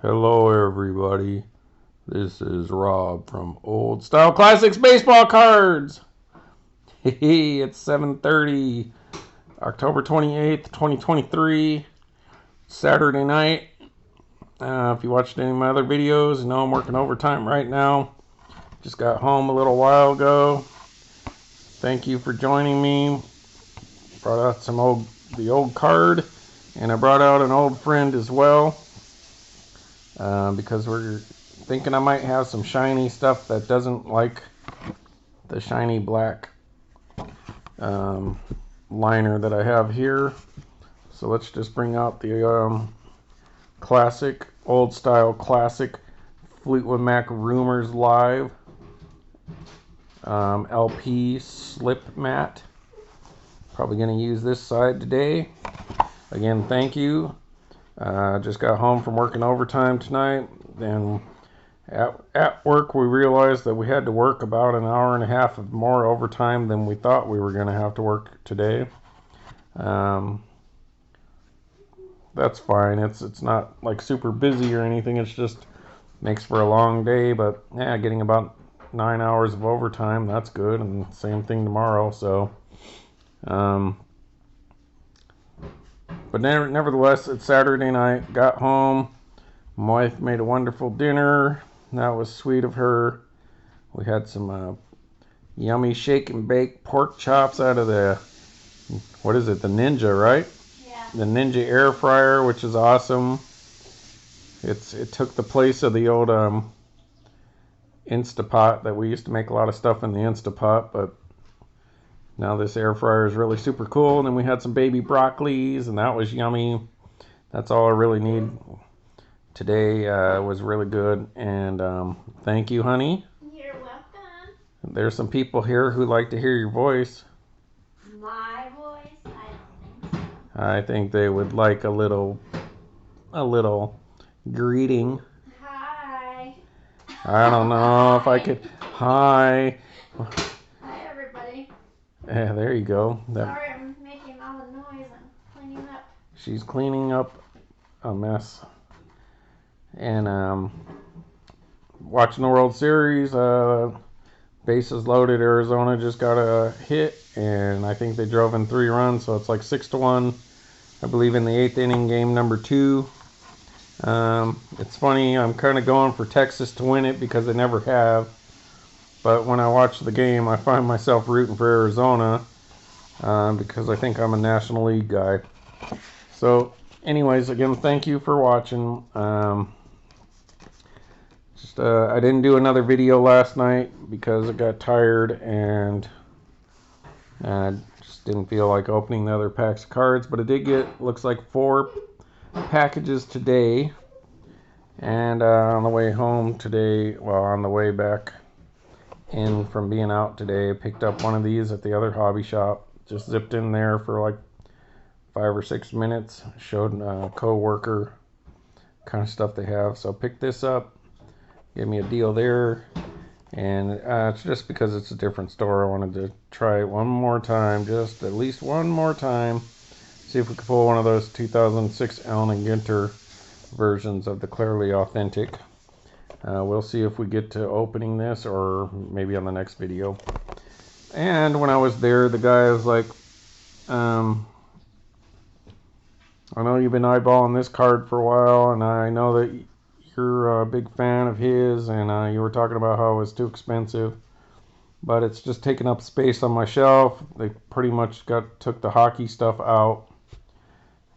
Hello everybody, this is Rob from Old Style Classics Baseball Cards. Hey, it's 7:30, October 28th, 2023, Saturday night. If you watched any of my other videos, you know I'm working overtime right now. Just got home a little while ago. Thank you for joining me. Brought out the old card, and I brought out an old friend as well. Because we're thinking I might have some shiny stuff that doesn't like the shiny black liner that I have here. So let's just bring out the classic, old style classic Fleetwood Mac Rumors Live LP slip mat. Probably going to use this side today. Again, thank you. Just got home from working overtime tonight, and at work we realized that we had to work about an hour and a half of more overtime than we thought we were going to have to work today. That's fine. It's not like super busy or anything. It's just makes for a long day, but yeah, getting about 9 hours of overtime, that's good, and same thing tomorrow. So but nevertheless, it's Saturday night. Got home. My wife made a wonderful dinner. That was sweet of her. We had some yummy shake and bake pork chops out of the, what is it, the Ninja, right? Yeah. The Ninja air fryer, which is awesome. It took the place of the old Instapot that we used to make a lot of stuff in the Instapot, but now this air fryer is really super cool. And then we had some baby broccolis, and that was yummy. That's all I really need today. Was really good. And thank you, honey. You're welcome. There's some people here who like to hear your voice. My voice? I don't think so. I think they would like a little greeting. Hi. I don't know if I could. Hi. Hi, everybody. Yeah, there you go. Sorry I'm making all the noise. I'm cleaning up. She's cleaning up a mess. And watching the World Series. Bases loaded. Arizona just got a hit, and I think they drove in 3 runs, so it's like 6-1. I believe in the 8th inning, game number 2. It's funny. I'm kind of going for Texas to win it because they never have. But when I watch the game, I find myself rooting for Arizona because I think I'm a National League guy. So, anyways, again, thank you for watching. I didn't do another video last night because I got tired and I just didn't feel like opening the other packs of cards. But I did get, looks like 4 packages today. And on the way home today, well, on the way back in from being out today, I picked up one of these at the other hobby shop. Just zipped in there for like 5 or 6 minutes. Showed a co-worker kind of stuff they have. So I picked this up. Gave me a deal there. And it's just because it's a different store. I wanted to try it one more time. Just at least one more time. See if we could pull one of those 2006 Allen Ginter versions of the Clearly Authentic. We'll see if we get to opening this or maybe on the next video. And when I was there, the guy was like, I know you've been eyeballing this card for a while, and I know that you're a big fan of his, and you were talking about how it was too expensive, but it's just taking up space on my shelf. They pretty much took the hockey stuff out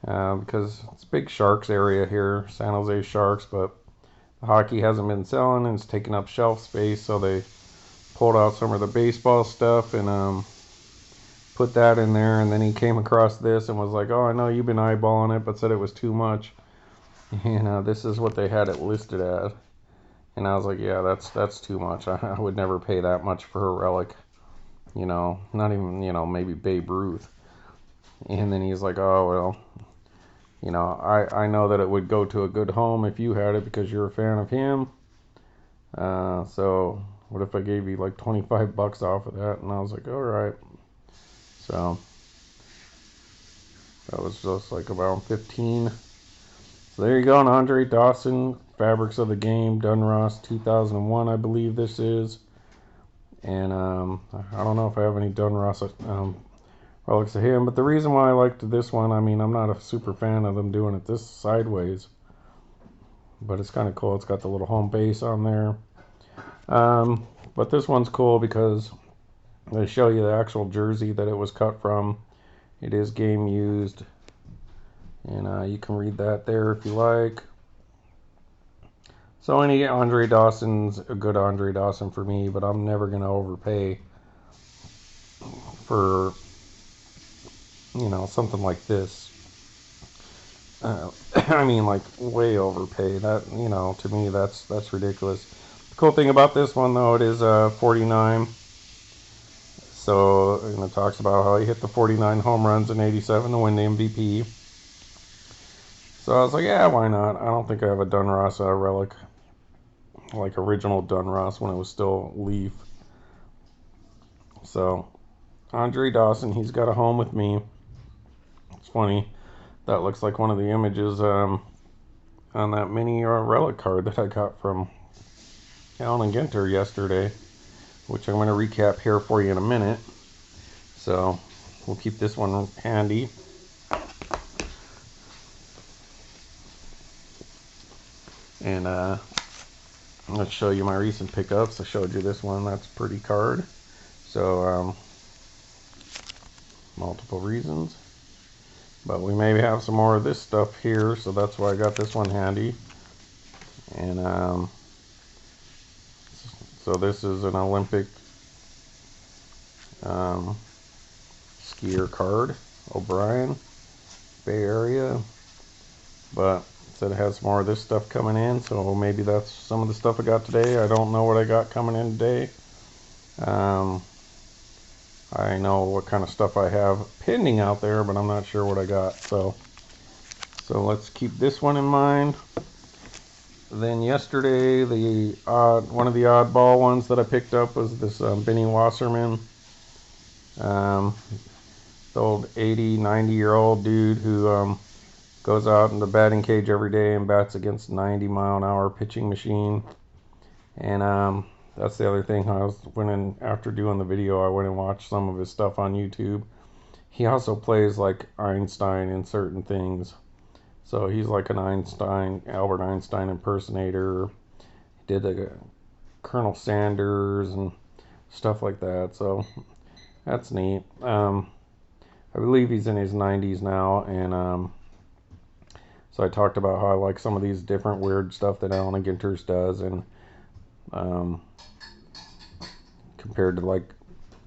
because it's big Sharks area here, San Jose Sharks, but the hockey hasn't been selling and it's taking up shelf space, so they pulled out some of the baseball stuff and put that in there. And then he came across this and was like, oh, I know you've been eyeballing it, but said it was too much. And this is what they had it listed as. And I was like, yeah, that's too much. I would never pay that much for a relic. You know, not even, maybe Babe Ruth. And then he's like, oh, well, I know that it would go to a good home if you had it because you're a fan of him. So what if I gave you like 25 bucks off of that? And I was like, all right. So that was just like around 15. So there you go, an Andre Dawson Fabrics of the Game, Dunross 2001, I believe this is. And I don't know if I have any Dunross relics of him, but the reason why I liked this one, I mean, I'm not a super fan of them doing it this sideways, but it's kind of cool. It's got the little home base on there. But this one's cool because they show you the actual jersey that it was cut from. It is game used, and you can read that there if you like. So any Andre Dawson's a good Andre Dawson for me, but I'm never going to overpay for, something like this. I mean, like, way overpay. That, to me, that's ridiculous. The cool thing about this one, though, it is 49. So, it talks about how he hit the 49 home runs in 87 to win the MVP. So I was like, yeah, why not? I don't think I have a Dunross relic, like original Dunross when it was still Leaf. So, Andre Dawson, he's got a home with me. It's funny. That looks like one of the images on that mini relic card that I got from Allen Ginter yesterday, which I'm going to recap here for you in a minute. So, we'll keep this one handy. And let's show you my recent pickups. I showed you this one. That's a pretty card. So, multiple reasons. But we may have some more of this stuff here, so that's why I got this one handy. And so this is an Olympic skier card, O'Brien, Bay Area. But said it has more of this stuff coming in, so maybe that's some of the stuff I got today. I don't know what I got coming in today. I know what kind of stuff I have pending out there, but I'm not sure what I got. So let's keep this one in mind. Then yesterday, one of the oddball ones that I picked up was this Benny Wasserman, the old 80, 90-year-old dude who goes out in the batting cage every day and bats against 90-mile-an-hour pitching machine. And that's the other thing. After doing the video, I went and watched some of his stuff on YouTube. He also plays like Einstein in certain things. So he's like an Albert Einstein impersonator. He did like Colonel Sanders and stuff like that. So that's neat. I believe he's in his 90s now, and so I talked about how I like some of these different weird stuff that Allen Ginter does, and compared to like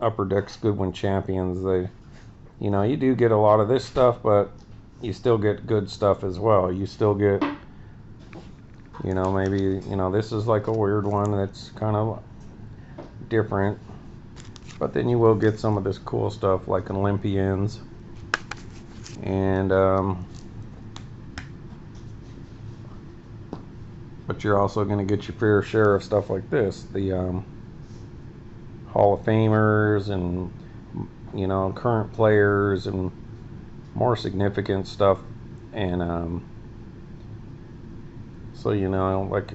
Upper Deck's Goodwin Champions, you do get a lot of this stuff, but you still get good stuff as well. You still get, maybe, this is like a weird one that's kind of different, but then you will get some of this cool stuff like Olympians, and but you're also going to get your fair share of stuff like this, the Hall of Famers and current players and more significant stuff. And so like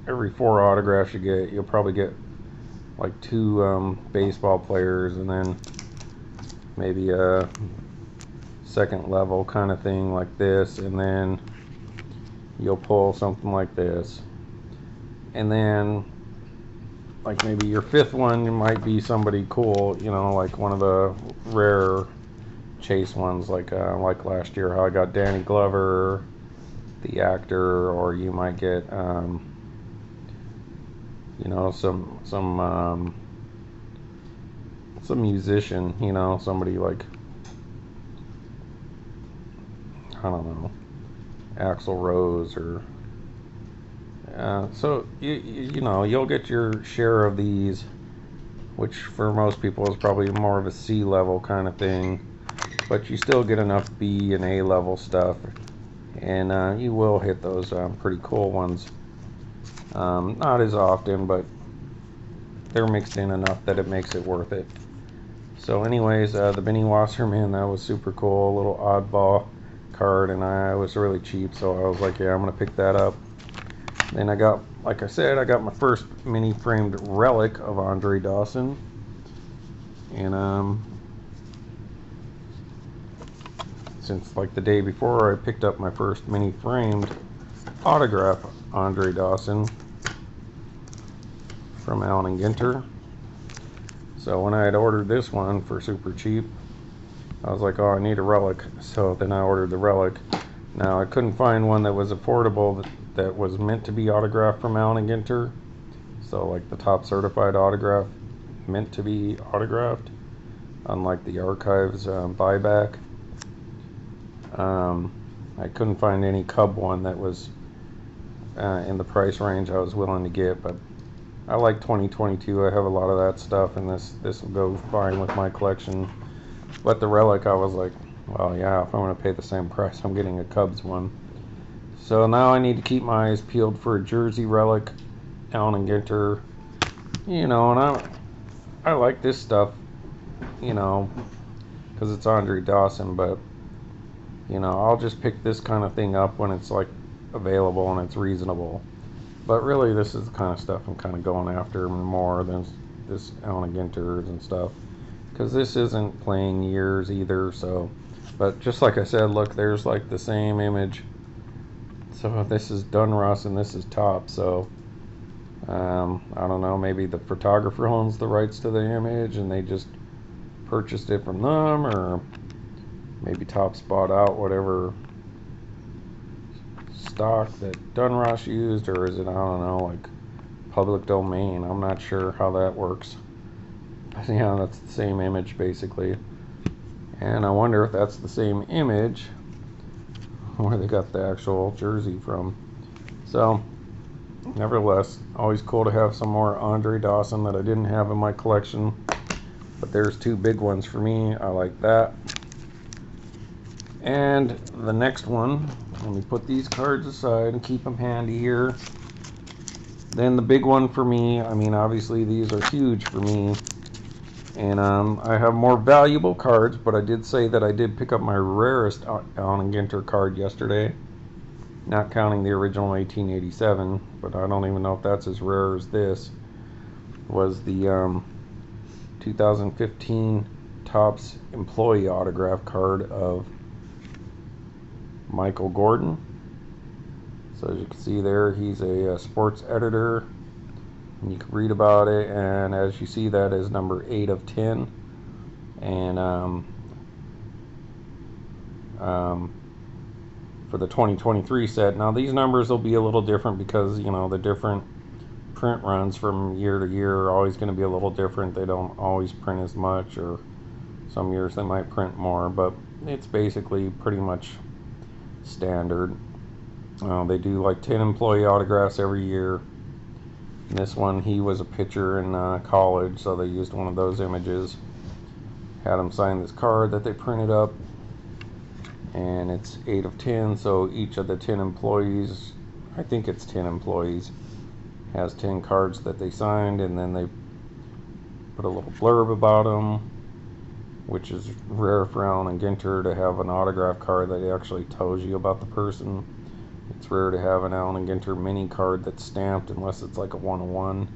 every 4 autographs you get, you'll probably get like 2 baseball players, and then maybe a second level kind of thing like this, and then you'll pull something like this, and then like maybe your 5th one might be somebody cool, like one of the rare chase ones, like last year how I got Danny Glover, the actor, or you might get some musician, somebody like, I don't know, Axl Rose, or so you'll get your share of these, which for most people is probably more of a C level kind of thing, but you still get enough B and A level stuff, and you will hit those pretty cool ones. Not as often, but they're mixed in enough that it makes it worth it. So anyways, the Benny Wasserman, that was super cool, a little oddball. card, and I was really cheap, so I was like, yeah, I'm gonna pick that up. Then I got, like I said, I got my first mini framed relic of Andre Dawson, and since like the day before, I picked up my first mini framed autograph Andre Dawson from Allen Ginter. So when I had ordered this one for super cheap, I was like, oh, I need a relic. So then I ordered the relic. Now I couldn't find one that was affordable that was meant to be autographed from Allen Ginter. So like the top certified autograph meant to be autographed, unlike the archives buyback. I couldn't find any Cub one that was in the price range I was willing to get, but I like 2022. I have a lot of that stuff, and this will go fine with my collection. But the relic, I was like, well, yeah, if I'm going to pay the same price, I'm getting a Cubs one. So now I need to keep my eyes peeled for a jersey relic, Allen Ginter. You know, and I like this stuff, you know, because it's Andre Dawson, but, you know, I'll just pick this kind of thing up when it's, like, available and it's reasonable. But really, this is the kind of stuff I'm kind of going after more than this Allen Ginter's and stuff. Because this isn't playing years either, so. But just like I said, look, there's like the same image. So this is Dunross and this is Top, so. I don't know, maybe the photographer owns the rights to the image and they just purchased it from them, or maybe Topps bought out whatever stock that Dunross used, or is it, I don't know, like public domain. I'm not sure how that works. But yeah, that's the same image basically. And I wonder if that's the same image where they got the actual jersey from. So, nevertheless, always cool to have some more Andre Dawson that I didn't have in my collection. But there's two big ones for me. I like that. And the next one, let me put these cards aside and keep them handy here. Then the big one for me, I mean, obviously these are huge for me. And I have more valuable cards, but I did say that I did pick up my rarest Allen Ginter card yesterday. Not counting the original 1887, but I don't even know if that's as rare as this. Was the 2015 Topps employee autograph card of Michael Gordon. So as you can see there, he's a sports editor. And you can read about it, and as you see, that is number 8 of 10. And for the 2023 set, now these numbers will be a little different because, you know, the different print runs from year to year are always going to be a little different. They don't always print as much, or some years they might print more, but it's basically pretty much standard. They do like 10 employee autographs every year. And this one, he was a pitcher in college, so they used one of those images. Had him sign this card that they printed up, and it's 8 of 10, so each of the 10 employees, I think it's 10 employees, has 10 cards that they signed, and then they put a little blurb about them, which is rare for Allen Ginter to have an autograph card that actually tells you about the person. It's rare to have an Allen Ginter mini card that's stamped unless it's like a 1-of-1.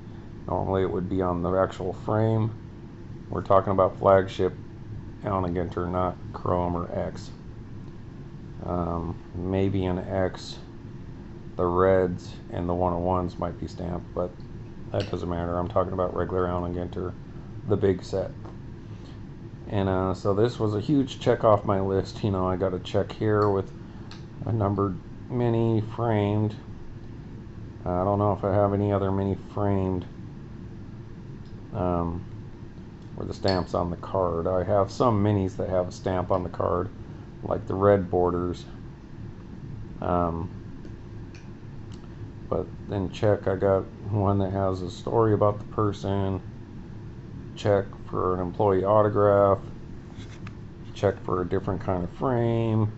Normally it would be on the actual frame. We're talking about flagship Allen Ginter, not Chrome or X. Maybe an X, the Reds and the 1-of-1s might be stamped, but that doesn't matter. I'm talking about regular Allen Ginter, the big set. And so this was a huge check off my list. You know, I got a check here with a numbered mini framed. I don't know if I have any other mini framed where the stamp's on the card. I have some minis that have a stamp on the card, like the red borders. But then check, I got one that has a story about the person. Check for an employee autograph. Check for a different kind of frame.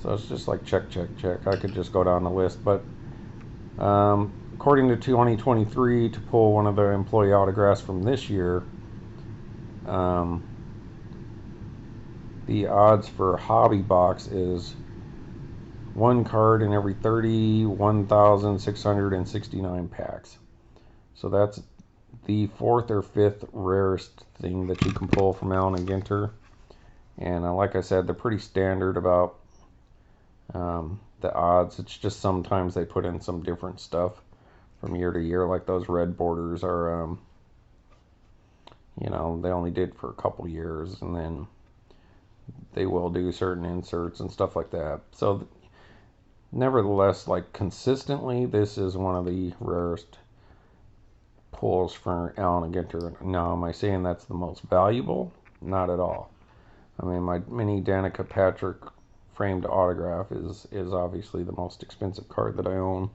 So it's just like check, check, check. I could just go down the list, but according to 2023, to pull one of the employee autographs from this year, the odds for hobby box is 1 card in every 31,669 packs. So that's the 4th or 5th rarest thing that you can pull from Allen Ginter. And like I said, they're pretty standard about the odds. It's just sometimes they put in some different stuff from year to year, like those red borders are, you know, they only did for a couple years, and then they will do certain inserts and stuff like that. So nevertheless, like consistently, this is one of the rarest pulls for Allen Ginter. Now, am I saying that's the most valuable? Not at all. I mean, my mini Danica Patrick framed autograph is obviously the most expensive card that I own.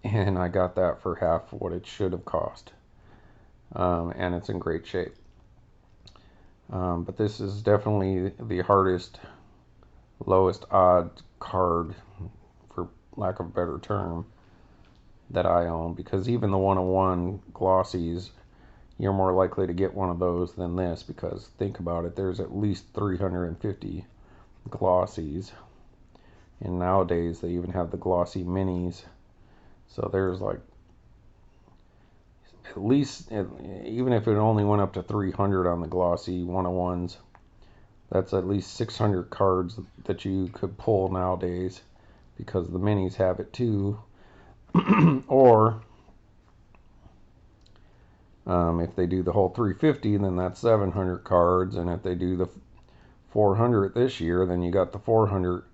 And I got that for half what it should have cost. And it's in great shape. But this is definitely the hardest, lowest odd card, for lack of a better term, that I own, because even the 101 glossies, you're more likely to get one of those than this, because think about it, there's at least 350 glossies, and nowadays they even have the glossy minis, so there's like at least, even if it only went up to 300 on the glossy 101s, that's at least 600 cards that you could pull nowadays, because the minis have it too. Or if they do the whole 350, then that's 700 cards, and if they do the 400 this year, then you got the 400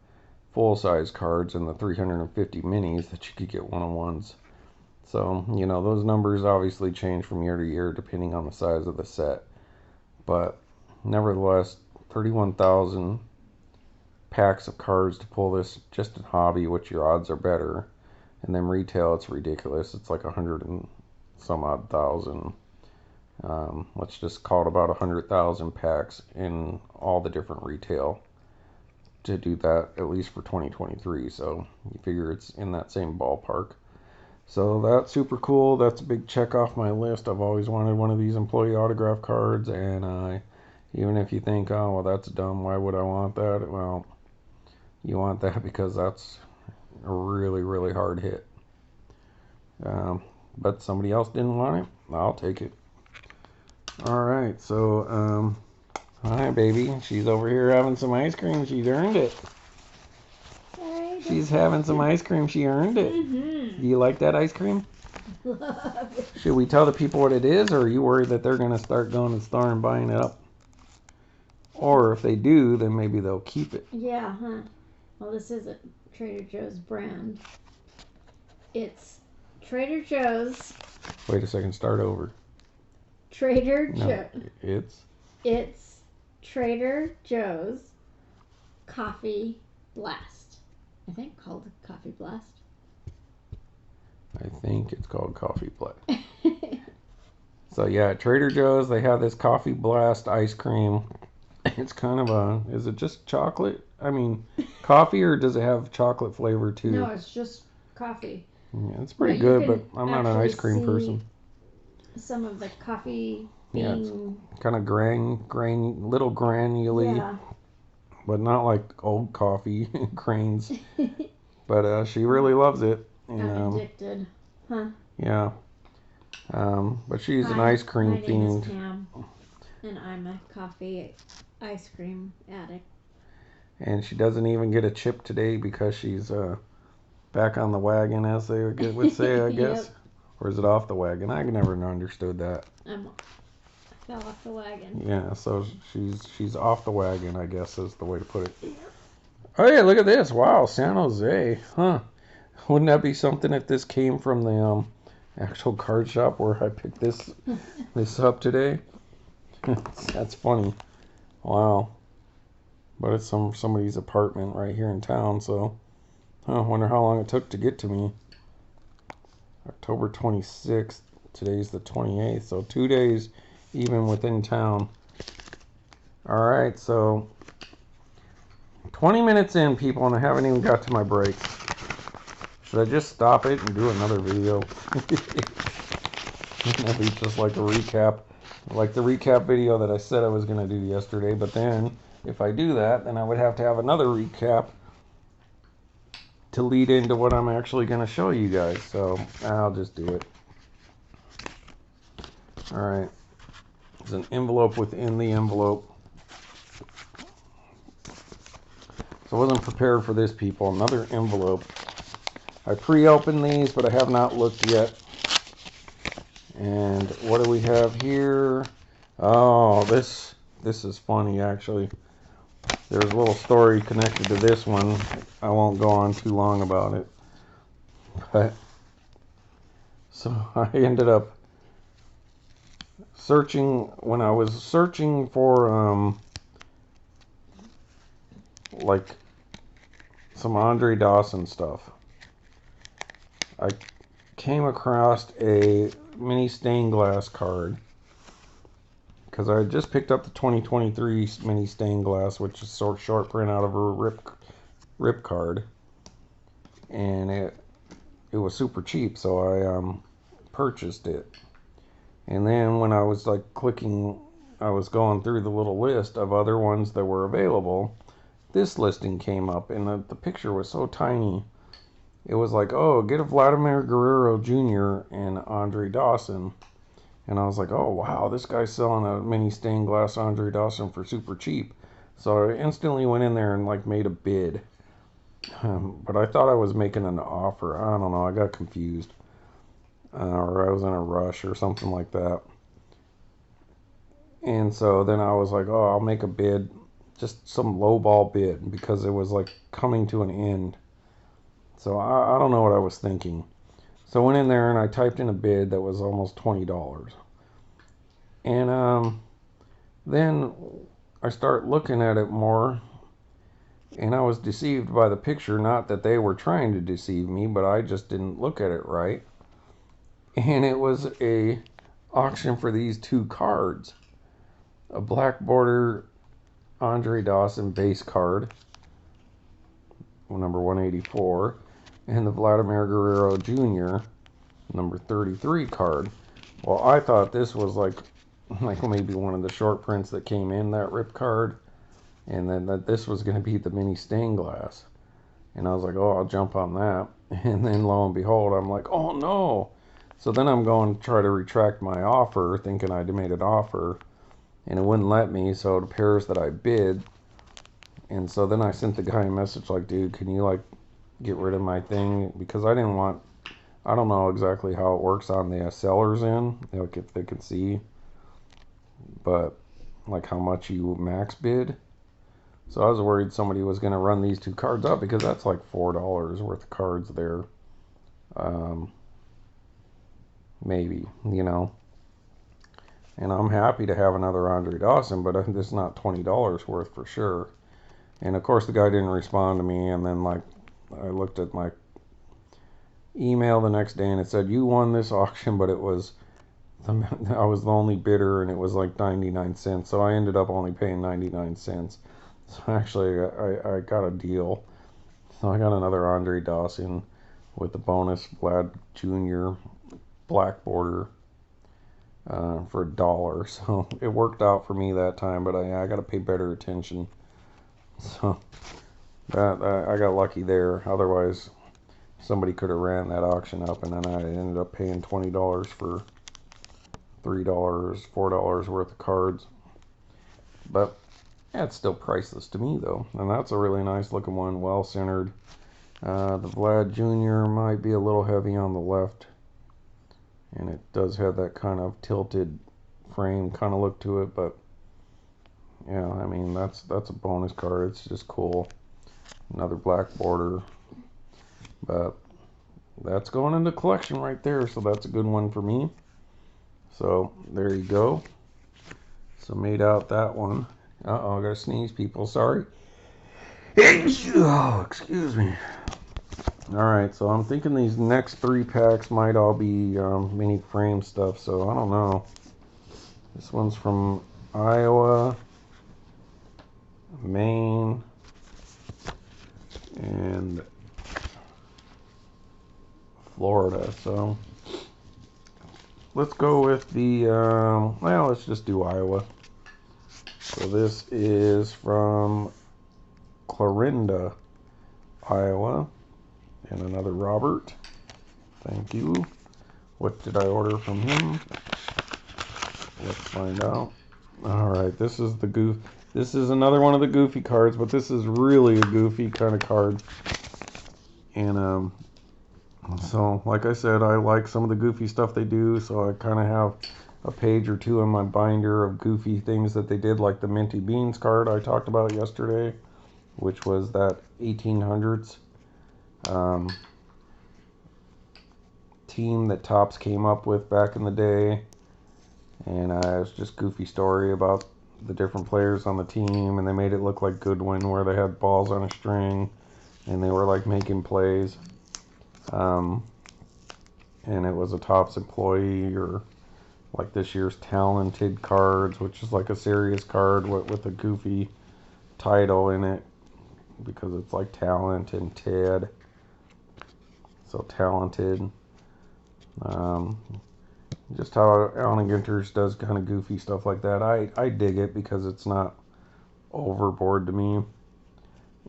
full-size cards and the 350 minis that you could get 101s. So, you know, those numbers obviously change from year to year depending on the size of the set. But nevertheless, 31,000 packs of cards to pull this just in hobby, which your odds are better. And then retail, it's ridiculous. It's like 100 and some odd thousand. Let's just call it about 100,000 packs in all the different retail to do that, at least for 2023. So you figure it's in that same ballpark. So that's super cool. That's a big check off my list. I've always wanted one of these employee autograph cards, and even if you think, oh, well, that's dumb, why would I want that? Well, you want that because that's a really, really hard hit. But somebody else didn't want it. I'll take it. Alright, so, hi, baby. She's over here having some ice cream. She's earned it. She's having some ice cream. She earned it. Mm-hmm. Do you like that ice cream? Love it. Should we tell the people what it is, or are you worried that they're going to start going to the store and buying it up? Or if they do, then maybe they'll keep it. Yeah, huh? Well, this isn't Trader Joe's brand. It's Trader Joe's. Wait a second, start over. Trader No, Joe. It's Trader Joe's Coffee Blast. I think called Coffee Blast. I think it's called Coffee Blast. So yeah, at Trader Joe's, they have this Coffee Blast ice cream. It's kind of is it just chocolate? I mean, coffee, or does it have chocolate flavor too? No, it's just coffee. Yeah, it's pretty you good, can but I'm not an ice cream person. Some of the coffee Yeah, bean. it's kind of little granularly, Yeah. but not like old coffee grains. But she really loves it. And, I'm addicted. Huh? yeah. But she's an ice cream My name fiend. is Pam, and I'm a coffee ice cream addict. And she doesn't even get a chip today because she's back on the wagon, as they would say, I guess. Yep. Or is it off the wagon? I never understood that. I fell off the wagon. Yeah, so she's off the wagon, I guess is the way to put it. Oh yeah, look at this. Wow, San Jose. Huh. Wouldn't that be something if this came from the actual card shop where I picked this up today? That's funny. Wow. But it's somebody's apartment right here in town, so I wonder how long it took to get to me. October 26th. Today's the 28th, so 2 days even within town. Alright, so 20 minutes in, people, and I haven't even got to my breaks. Should I just stop it and do another video? Maybe just like a recap like the recap video that I said I was going to do yesterday. But then if I do that, then I would have to have another recap to lead into what I'm actually going to show you guys. So I'll just do it. All right. There's an envelope within the envelope. So I wasn't prepared for this, people. Another envelope. I pre-opened these, but I have not looked yet. And what do we have here? Oh, this is funny, actually. There's a little story connected to this one. I won't go on too long about it. But so I ended up searching, when I was searching for like some Andre Dawson stuff, I came across a mini stained glass card, because I had just picked up the 2023 mini stained glass, which is sort of short print out of a rip card, and it was super cheap, so I purchased it. And then when I was like clicking, I was going through the little list of other ones that were available, this listing came up, and the picture was so tiny. It was like, oh, get a Vladimir Guerrero Jr. and Andre Dawson. And I was like, oh, wow, this guy's selling a mini stained glass Andre Dawson for super cheap. So I instantly went in there and like made a bid. But I thought I was making an offer. I don't know, I got confused. Or I was in a rush or something like that. And so then I was like, oh, I'll make a bid. Just some lowball bid, because it was like coming to an end. So I don't know what I was thinking. So I went in there and I typed in a bid that was almost $20. And then I start looking at it more, and I was deceived by the picture. Not that they were trying to deceive me, but I just didn't look at it right. And it was a auction for these two cards. A black border Andre Dawson base card, number 184, and the Vladimir Guerrero Jr. number 33 card. Well, I thought this was like maybe one of the short prints that came in that rip card, and then that this was going to be the mini stained glass. And I was like, oh, I'll jump on that. And then lo and behold, I'm like, oh no. So then I'm going to try to retract my offer, thinking I'd made an offer, and it wouldn't let me. So it appears that I bid. And so then I sent the guy a message like, dude, can you like get rid of my thing? Because I didn't want, I don't know exactly how it works on the seller's end, like if they can see, but like how much you max bid. So I was worried somebody was going to run these two cards up, because that's like $4 worth of cards there. Maybe, you know. And I'm happy to have another Andre Dawson, but this is not $20 worth for sure. And of course the guy didn't respond to me, and then like I looked at my email the next day and it said, you won this auction, but it was, I was the only bidder, and it was like 99 cents. So I ended up only paying 99 cents. So actually I got a deal. So I got another Andre Dawson with the bonus Vlad Jr. black border for $1. So it worked out for me that time, but I got to pay better attention. So that I got lucky there. Otherwise, somebody could have ran that auction up, and then I ended up paying $20 for $3, $4 worth of cards. But that's still priceless to me, though. And that's a really nice looking one, well centered. The Vlad Jr. might be a little heavy on the left, and it does have that kind of tilted frame kind of look to it, but yeah, I mean that's a bonus card. It's just cool. Another black border, but that's going in the collection right there, so that's a good one for me. So there you go. So made out that one. Uh-oh, I gotta sneeze, people, sorry. Oh, excuse me. Alright, so I'm thinking these next 3 packs might all be mini frame stuff, so I don't know. This one's from Iowa, Maine, and Florida. So let's go with the, well, let's just do Iowa. So this is from Clarinda, Iowa, and another Robert. Thank you. What did I order from him? Let's find out. Alright, this is the Goof. This is another one of the Goofy cards, but this is really a Goofy kind of card. And, so, like I said, I like some of the Goofy stuff they do, so I kind of have a page or two in my binder of Goofy things that they did, like the Minty Beans card I talked about yesterday, which was that 1800s team that Topps came up with back in the day. And it was just Goofy story about the different players on the team, and they made it look like Goodwin, where they had balls on a string, and they were like making plays. And it was a Topps employee, or like this year's Talented cards, which is like a serious card with a Goofy title in it, because it's like Talent and Ted. So Talented. Just how Allen Ginter's does kind of Goofy stuff like that. I dig it because it's not overboard to me.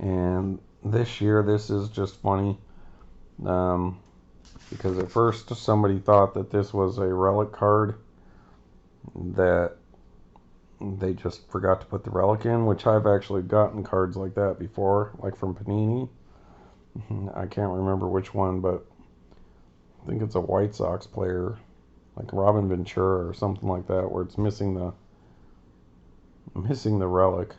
And this year, this is just funny. Because at first somebody thought that this was a relic card that they just forgot to put the relic in, which I've actually gotten cards like that before, like from Panini. I can't remember which one, but I think it's a White Sox player, like Robin Ventura or something like that, where it's missing the relic.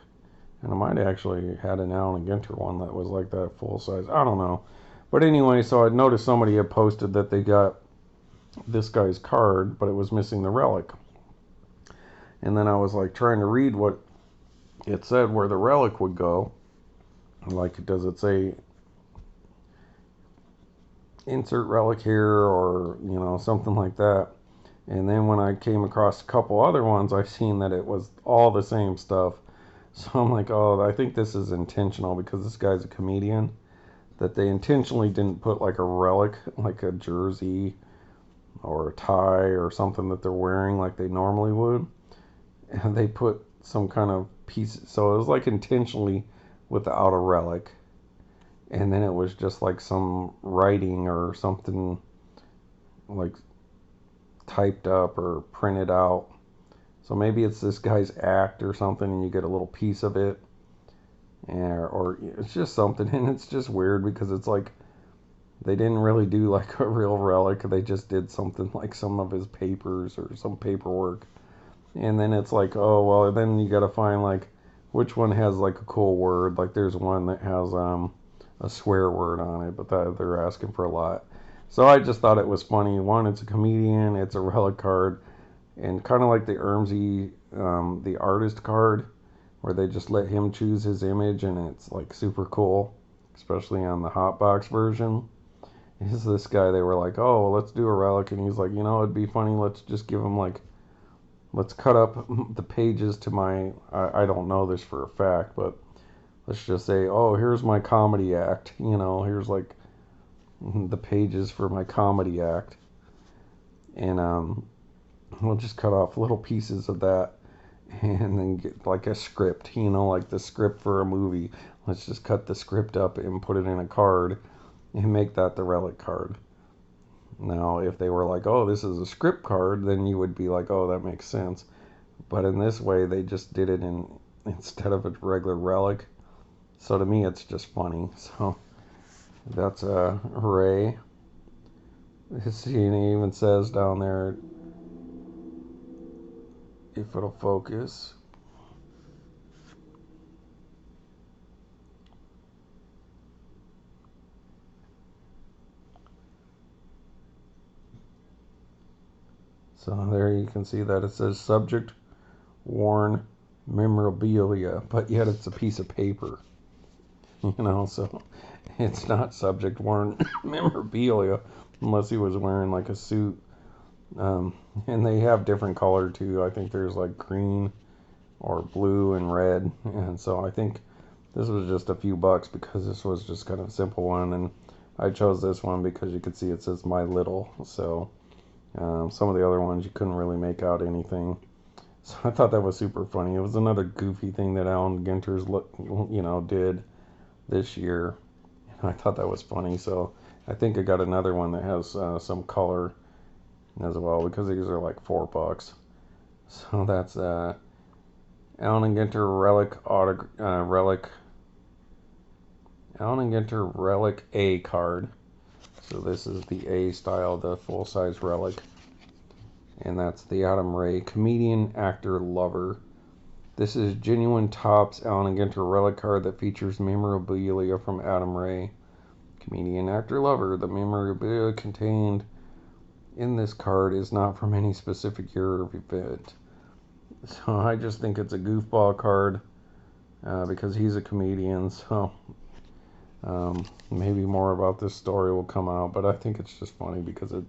And I might have actually had an Allen Ginter one that was like that, full size. I don't know. But anyway, so I noticed somebody had posted that they got this guy's card, but it was missing the relic. And then I was like trying to read what it said where the relic would go. Like, does it say insert relic here, or, you know, something like that. And then when I came across a couple other ones, I've seen that it was all the same stuff. So I'm like, oh, I think this is intentional, because this guy's a comedian, that they intentionally didn't put like a relic, like a jersey or a tie or something that they're wearing like they normally would. And they put some kind of piece, so it was like intentionally without a relic. And then it was just like some writing or something like typed up or printed out. So maybe it's this guy's act or something, and you get a little piece of it. Or it's just something, and it's just weird because it's like they didn't really do like a real relic. They just did something like some of his papers or some paperwork. And then it's like, oh, well, then you got to find like which one has like a cool word. Like there's one that has a swear word on it, but they're asking for a lot. So I just thought it was funny. One, it's a comedian, it's a relic card, and kind of like the Ermsey, the artist card, where they just let him choose his image, and it's like super cool, especially on the Hotbox version. Is this guy, they were like, oh, well, let's do a relic, and he's like, you know, it'd be funny, let's just give him like, let's cut up the pages to my, I don't know this for a fact, but let's just say, oh, here's my comedy act, you know, here's like the pages for my comedy act, and we'll just cut off little pieces of that, and then get like a script, you know, like the script for a movie. Let's just cut the script up and put it in a card and make that the relic card. Now, if they were like, oh, this is a script card, then you would be like, oh, that makes sense. But in this way, they just did it instead of a regular relic. So to me, it's just funny. So that's Ray. He even says down there, if it'll focus. So there you can see that it says subject worn memorabilia, but yet it's a piece of paper. You know, so it's not subject worn memorabilia unless he was wearing like a suit. And they have different color too. I think there's like green or blue and red. And so I think this was just a few bucks because this was just kind of a simple one. And I chose this one because you could see it says My Little. So Some of the other ones you couldn't really make out anything. So I thought that was super funny. It was another goofy thing that Allen Ginter's did this year. I thought that was funny. So I think I got another one that has some color as well, because these are like $4. So that's Allen Ginter relic Allen Ginter relic A card. So this is the A style, the full size relic. And that's the Adam Ray, comedian, actor, lover. This is genuine Topps Allen Ginter relic card that features memorabilia from Adam Ray, comedian, actor, lover. The memorabilia contained in this card is not from any specific year or event. So I just think it's a goofball card because he's a comedian. So maybe more about this story will come out, but I think it's just funny because it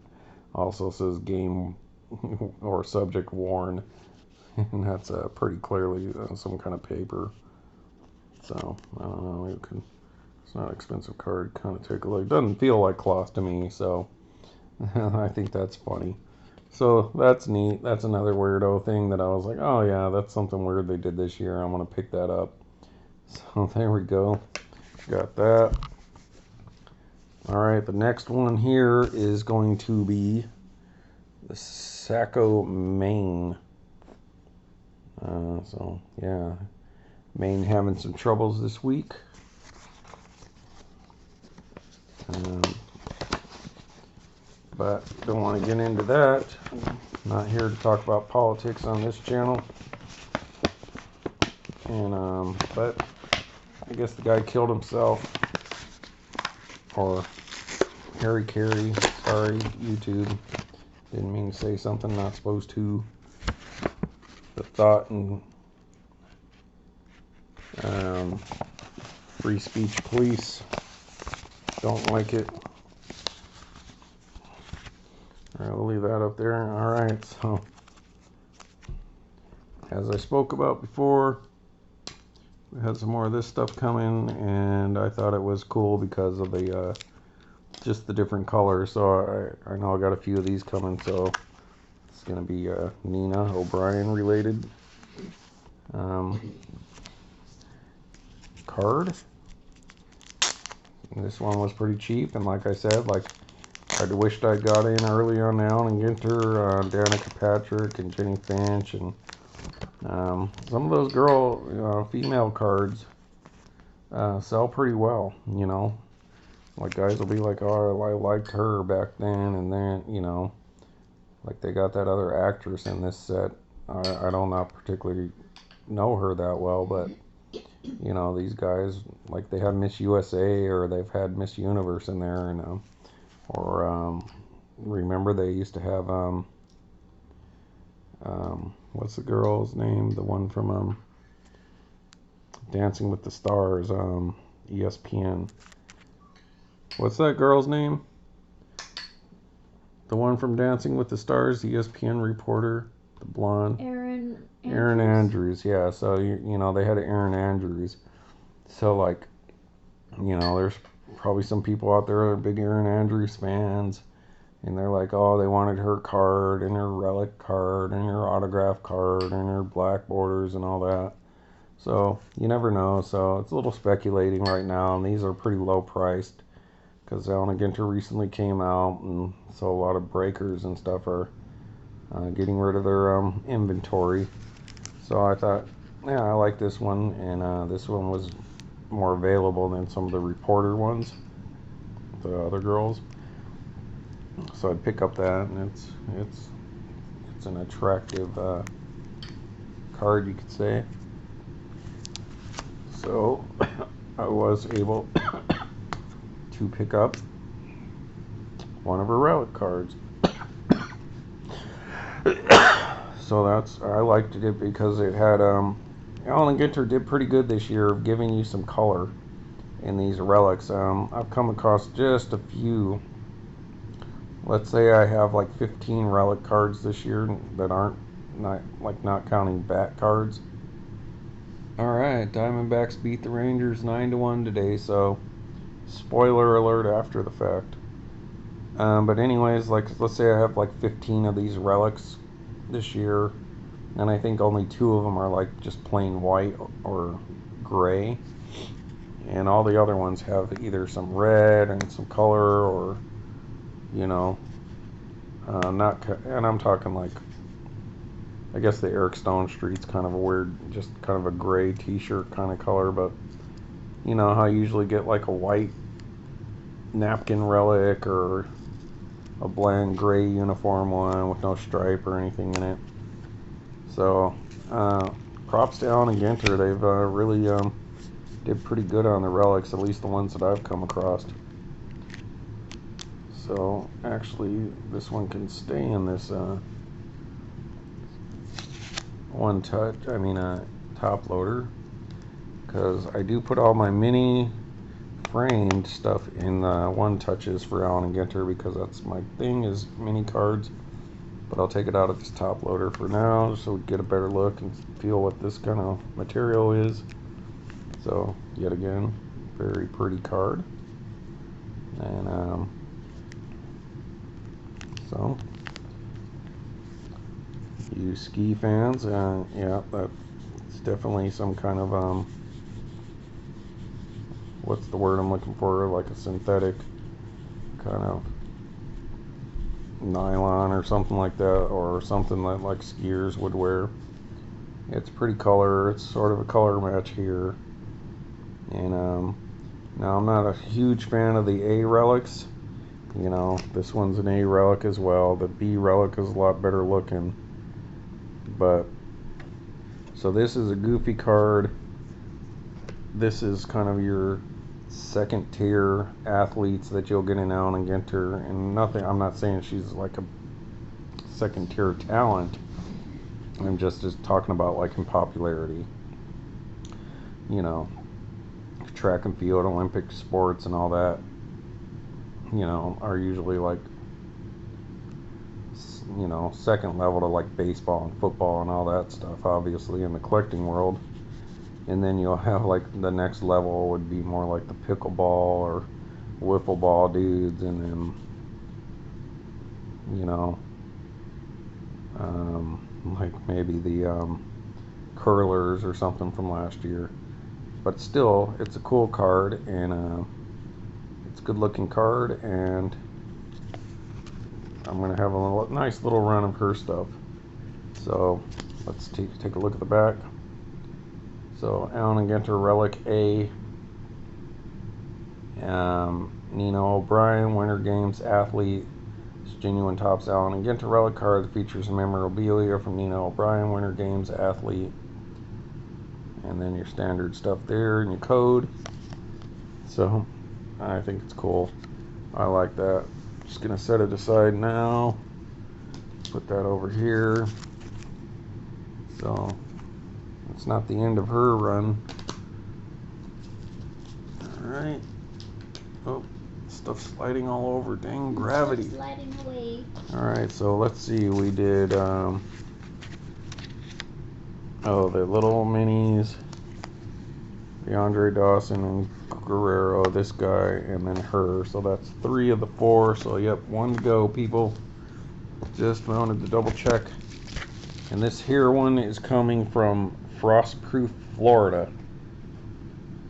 also says game or subject worn, and that's pretty clearly some kind of paper. So I don't know, it's not an expensive card. Kind of take a look. It doesn't feel like cloth to me, so I think that's funny. So that's neat. That's another weirdo thing that I was like, oh yeah, that's something weird they did this year. I'm gonna pick that up. So there we go. Got that. Alright, the next one here is going to be the Sacco Maine. So yeah, Maine having some troubles this week. But don't want to get into that. Not here to talk about politics on this channel. And but I guess the guy killed himself, or Harry Carey. Sorry, YouTube. Didn't mean to say something not supposed to. The thought and free speech police don't like it. Alright, we'll leave that up there. Alright, so as I spoke about before, we had some more of this stuff coming, and I thought it was cool because of the just the different colors. So I know I got a few of these coming, so it's gonna be Nina O'Brien related card. And this one was pretty cheap, and like I said, like I wished I got in early on now, and Ginter, Danica Patrick, and Jenny Finch, and some of those female cards sell pretty well, you know. Like guys will be like, oh, I liked her back then, and then, you know, like they got that other actress in this set. I don't not particularly know her that well, but you know, these guys, like they have Miss USA, or they've had Miss Universe in there, and or remember they used to have what's the girl's name? The one from Dancing with the Stars, ESPN. What's that girl's name? The one from Dancing with the Stars, ESPN reporter, the blonde. Erin Andrews, yeah. So you know, they had Erin Andrews. So like, you know, there's probably some people out there that are big Erin Andrews fans, and they're like, oh, they wanted her card and her relic card and her autograph card and her black borders and all that. So you never know. So it's a little speculating right now, and these are pretty low priced because Allen Ginter recently came out, and so a lot of breakers and stuff are getting rid of their inventory. So I thought, yeah, I like this one, and this one was more available than some of the reporter ones, the other girls. So I'd pick up that, and it's an attractive card, you could say. So I was able to pick up one of her relic cards. So I liked it because it had Allen Ginter did pretty good this year of giving you some color in these relics. I've come across just a few. Let's say I have like 15 relic cards this year that aren't not counting bat cards. Alright, Diamondbacks beat the Rangers 9-1 today, so spoiler alert after the fact. But anyways, like let's say I have like 15 of these relics this year, and I think only 2 of them are like just plain white or gray, and all the other ones have either some red and some color, or you know, not. And I'm talking like, I guess the Eric Stone Street's kind of a weird, just kind of a gray T-shirt kind of color, but you know how I usually get like a white napkin relic or a bland gray uniform one with no stripe or anything in it. So props to Allen Ginter. They've really did pretty good on the relics, at least the ones that I've come across. So actually this one can stay in this top loader, because I do put all my mini framed stuff in one touches for Allen Ginter, because that's my thing, is mini cards. But I'll take it out of this top loader for now, so we get a better look and feel what this kind of material is. So yet again, very pretty card. And so you ski fans, yeah, that's definitely some kind of what's the word I'm looking for, like a synthetic kind of nylon or something like that, or something that like skiers would wear. It's pretty color, it's sort of a color match here. And now I'm not a huge fan of the A relics. You know, this one's an A relic as well. The B relic is a lot better looking. But so this is a Goofy card. This is kind of your second tier athletes that you'll get in Allen Ginter, and nothing, I'm not saying she's like a second tier talent. I'm just talking about like in popularity. You know, track and field, Olympic sports and all that, you know, are usually like, you know, second level to like baseball and football and all that stuff, obviously, in the collecting world. And then you'll have like the next level would be more like the pickleball or wiffle ball dudes, and then, you know, like maybe the curlers or something from last year. But still, it's a cool card, and it's a good looking card, and I'm going to have a nice little run of her stuff. So let's take a look at the back. So Allen Ginter Relic A, Nina O'Brien, Winter Games athlete. It's genuine Topps Allen Ginter Relic card that features memorabilia from Nina O'Brien, Winter Games athlete. And then your standard stuff there and your code. So I think it's cool. I like that. Just gonna set it aside now. Put that over here. So it's not the end of her run. Alright. Oh, stuff's sliding all over. Dang gravity. Sliding away. Alright, so let's see. We did the little minis, the Andre Dawson and Guerrero, this guy, and then her. So that's 3 of the 4. So yep, 1 to go, people. Just wanted to double check. And this here one is coming from Frostproof, Florida.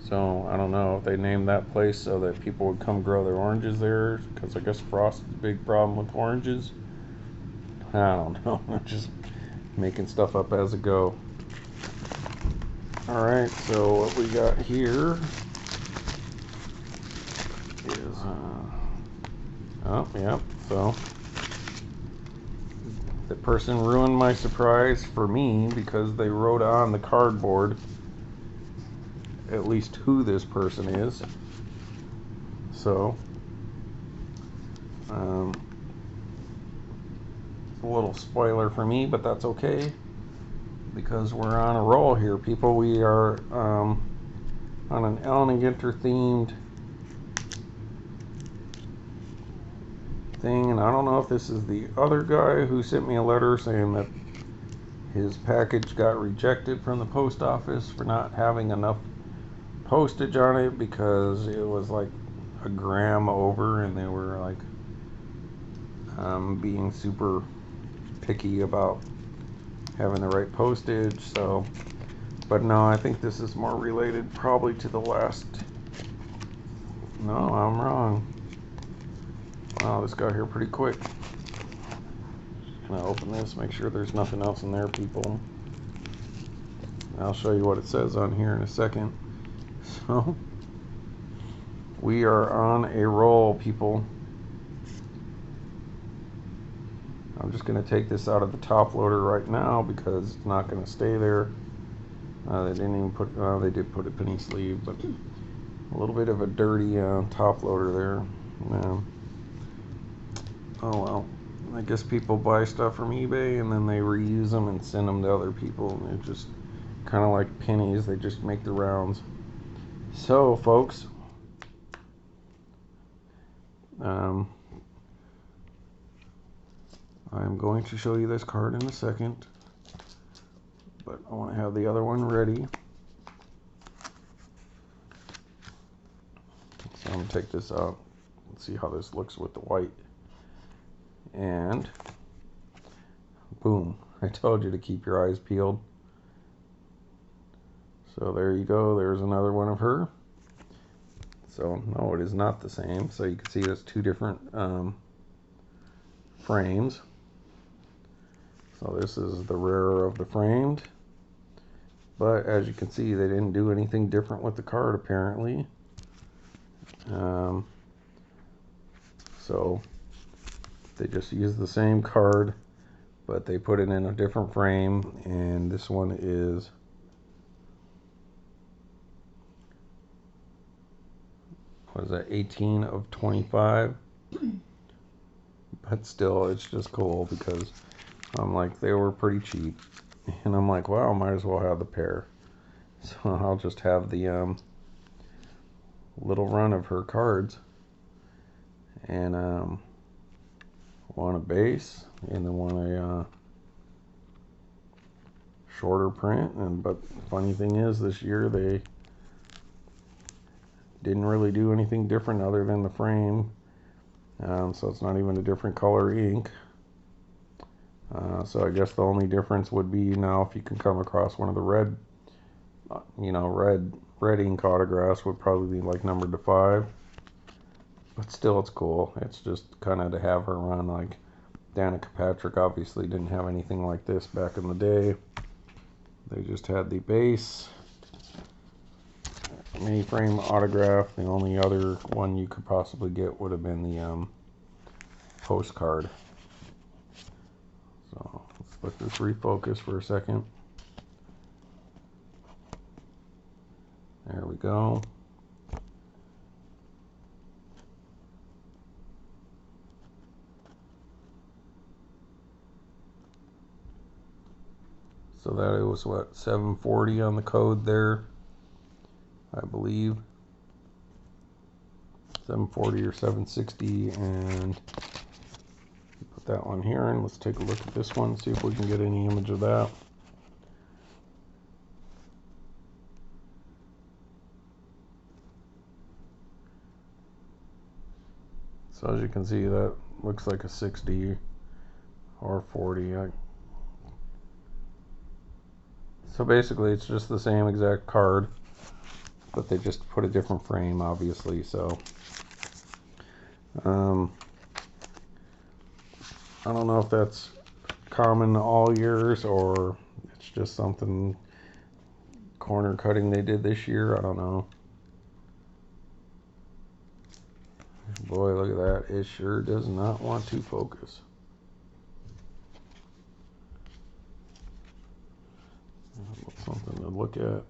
So I don't know if they named that place so that people would come grow their oranges there, because I guess frost is a big problem with oranges. I don't know. I'm just making stuff up as I go. Alright, so what we got here is, so the person ruined my surprise for me because they wrote on the cardboard at least who this person is. So, a little spoiler for me, but that's okay, because we're on a roll here, people. We are on an Allen Ginter themed thing, and I don't know if this is the other guy who sent me a letter saying that his package got rejected from the post office for not having enough postage on it, because it was like a gram over, and they were like being super picky about having the right postage. So, but no, I think this is more related probably to the last. No, I'm wrong. Wow, this got here pretty quick. Gonna open this, make sure there's nothing else in there, people. I'll show you what it says on here in a second. So, we are on a roll, people. I'm just going to take this out of the top loader right now because it's not going to stay there. They didn't even put, they did put a penny sleeve, but a little bit of a dirty top loader there. Oh well, I guess people buy stuff from eBay and then they reuse them and send them to other people. And they're just kind of like pennies, they just make the rounds. So, folks, I'm going to show you this card in a second, but I want to have the other one ready. So I'm going to take this out and see how this looks with the white. And boom, I told you to keep your eyes peeled. So there you go, there's another one of her. So no, it is not the same. So you can see there's two different frames. So this is the rarer of the framed. But as you can see, they didn't do anything different with the card apparently. So they just used the same card, but they put it in a different frame, and this one is what is that, 18 of 25. But still, it's just cool because I'm like, they were pretty cheap, and I'm like, wow, might as well have the pair. So I'll just have the little run of her cards, and one a base and then one a shorter print. And but the funny thing is, this year they didn't really do anything different other than the frame. So it's not even a different color ink. So I guess the only difference would be now if you can come across one of the red, red ink autographs would probably be like numbered to 5. But still, it's cool. It's just kind of to have her run. Like Danica Patrick obviously didn't have anything like this back in the day. They just had the base mini frame autograph. The only other one you could possibly get would have been the postcard. So let's let this refocus for a second. There we go. So that it was what, 740 on the code there, I believe. 740 or 760, and put that one here, and let's take a look at this one, see if we can get any image of that. So as you can see, that looks like a 60 or 40. So basically it's just the same exact card, but they just put a different frame, obviously. So I don't know if that's common all years or it's just something corner cutting they did this year. I don't know. Boy, look at that. It sure does not want to focus. Something to look at.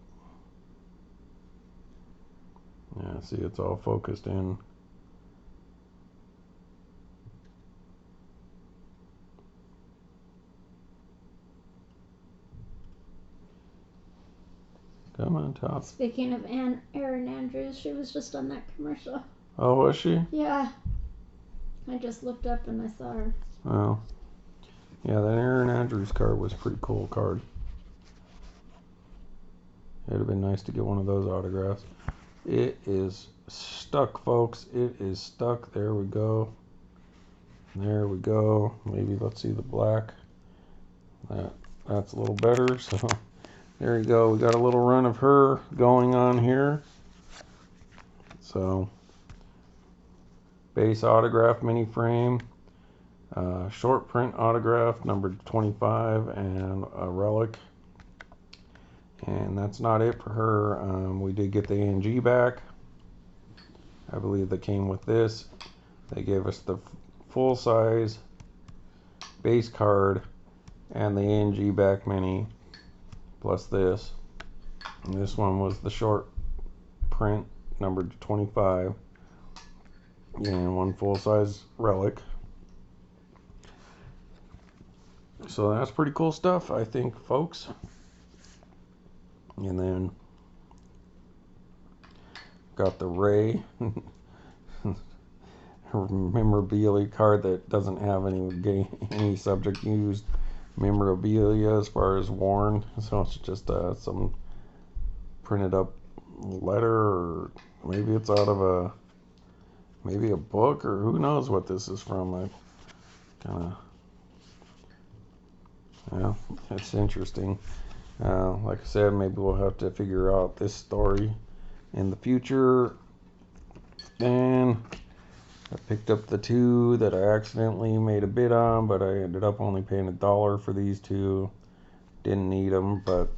Yeah, see, it's all focused in. Come on, top. Speaking of Erin Andrews, she was just on that commercial. Oh, was she? Yeah. I just looked up and I saw her. Oh. Yeah, that Erin Andrews card was a pretty cool card. It'd have been nice to get one of those autographs. It is stuck, folks. It is stuck. There we go. There we go. Maybe let's see the black. That's a little better. So there you go. We got a little run of her going on here. So base autograph mini frame, short print autograph numbered 25, and a relic. And that's not it for her. We did get the ANG back. I believe that came with this. They gave us the full size base card and the ANG back mini plus this. And this one was the short print numbered 25 and one full size relic. So that's pretty cool stuff, I think, folks. And then got the Ray memorabilia card that doesn't have any subject used memorabilia as far as worn. So it's just some printed up letter, or maybe it's out of maybe a book, or who knows what this is from. I kind of, yeah, it's interesting. Like I said, maybe we'll have to figure out this story in the future. And I picked up the two that I accidentally made a bid on, but I ended up only paying $1 for these two. Didn't need them, but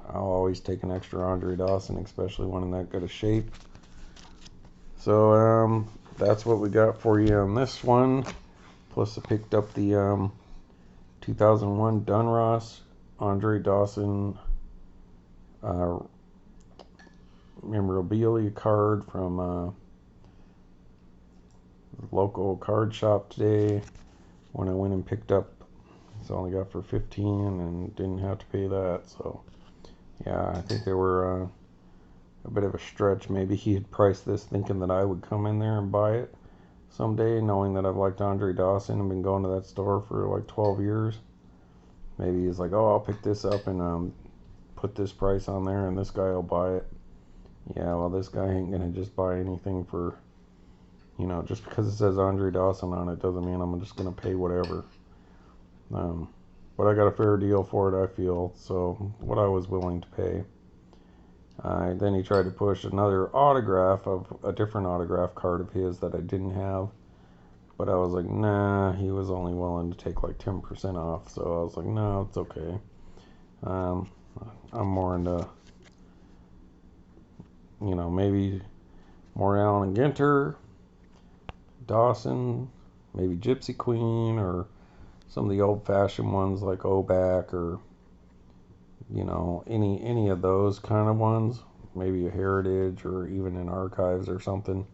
I'll always take an extra Andre Dawson, especially when in that good a shape. So that's what we got for you on this one. Plus I picked up the 2001 Dunross Andre Dawson memorabilia card from local card shop today when I went and picked up. It's only got for 15 and didn't have to pay that. So yeah, I think they were a bit of a stretch. Maybe he had priced this thinking that I would come in there and buy it someday, knowing that I've liked Andre Dawson and been going to that store for like 12 years. Maybe he's like, oh, I'll pick this up and put this price on there and this guy will buy it. Yeah, well, this guy ain't gonna just buy anything for, you know, just because it says Andre Dawson on it doesn't mean I'm just gonna pay whatever. But I got a fair deal for it, I feel, so what I was willing to pay. Then he tried to push another autograph of a different autograph card of his that I didn't have, but I was like, nah. He was only willing to take like 10% off, so I was like, no, it's okay. I'm more into, you know, maybe more Allen Ginter, Dawson, maybe Gypsy Queen, or some of the old-fashioned ones like Oback, or, you know, any of those kind of ones. Maybe a Heritage, or even an Archives or something.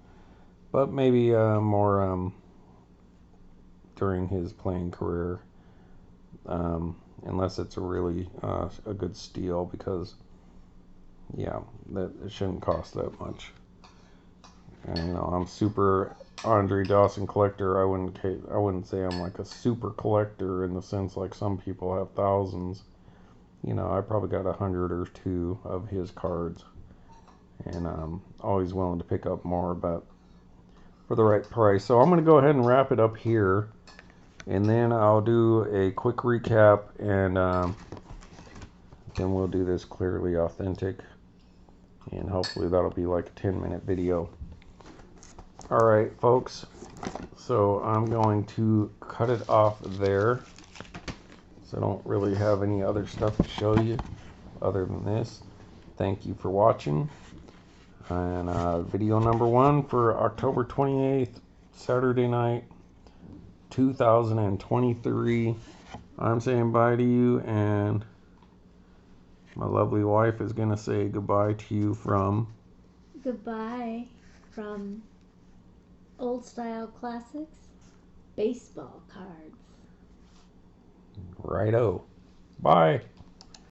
But maybe more during his playing career, unless it's a really a good steal, because yeah, that it shouldn't cost that much. And, you know, I'm super Andre Dawson collector. I wouldn't say I'm like a super collector in the sense like some people have thousands. You know, I probably got 100 or 2 of his cards, and I'm always willing to pick up more, but for the right price. So I'm going to go ahead and wrap it up here, and then I'll do a quick recap, and then we'll do this clearly authentic, and hopefully that'll be like a 10-minute video. Alright, folks, so I'm going to cut it off there. So I don't really have any other stuff to show you other than this. Thank you for watching. And video number 1 for October 28th, Saturday night, 2023. I'm saying bye to you, and my lovely wife is going to say goodbye to you from... Goodbye from Old Style Classics baseball cards. Righto. Bye.